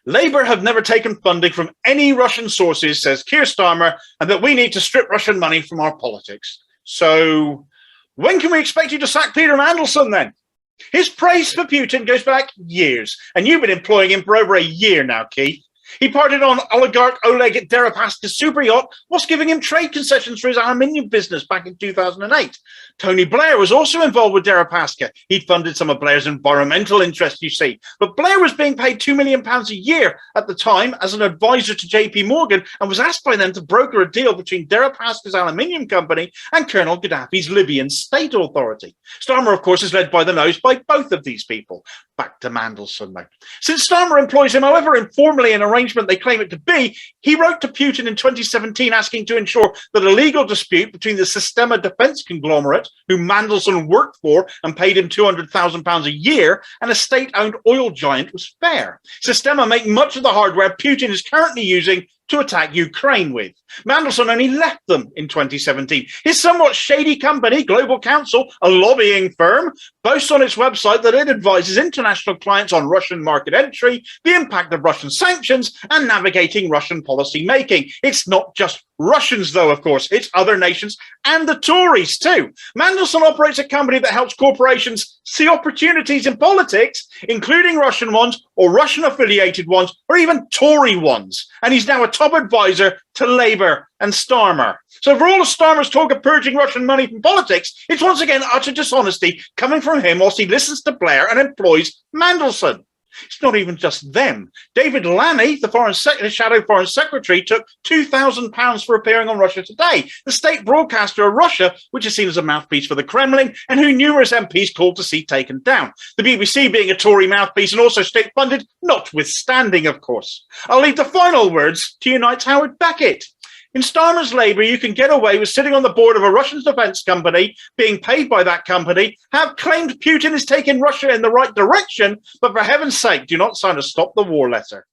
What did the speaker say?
Labour have never taken funding from any Russian sources, says Keir Starmer, and that we need to strip Russian money from our politics. So when can we expect you to sack Peter Mandelson then? His praise for Putin goes back years, and you've been employing him for over a year now, Keith. He partied on oligarch Oleg Deripaska's super yacht whilst giving him trade concessions for his aluminium business back in 2008. Tony Blair was also involved with Deripaska. He'd funded some of Blair's environmental interests, you see. But Blair was being paid £2 million a year at the time as an advisor to JP Morgan and was asked by them to broker a deal between Deripaska's aluminium company and Colonel Gaddafi's Libyan state authority. Starmer, of course, is led by the nose by both of these people. Back to Mandelson, though. Since Starmer employs him, however informally an arrangement they claim it to be, he wrote to Putin in 2017 asking to ensure that a legal dispute between the Sistema defense conglomerate, who Mandelson worked for and paid him £200,000 a year, and a state-owned oil giant was fair. Sistema make much of the hardware Putin is currently using to attack Ukraine with. Mandelson only left them in 2017. His somewhat shady company, Global Counsel, a lobbying firm, boasts on its website that it advises international clients on Russian market entry, the impact of Russian sanctions, and navigating Russian policy making. It's not just Russians, though, of course. It's other nations and the Tories, too. Mandelson operates a company that helps corporations see opportunities in politics, including Russian ones or Russian-affiliated ones or even Tory ones. And he's now a top advisor to Labour and Starmer. So for all of Starmer's talk of purging Russian money from politics, it's once again utter dishonesty coming from him whilst he listens to Blair and employs Mandelson. It's not even just them. David Lammy, the shadow foreign secretary, took £2,000 for appearing on Russia Today, the state broadcaster of Russia, which is seen as a mouthpiece for the Kremlin, and who numerous MPs called to see taken down. The BBC being a Tory mouthpiece and also state-funded, notwithstanding, of course. I'll leave the final words to Unite's Howard Beckett. In Starmer's Labour, you can get away with sitting on the board of a Russian defence company, being paid by that company, have claimed Putin is taking Russia in the right direction, but for heaven's sake, do not sign a Stop the War letter.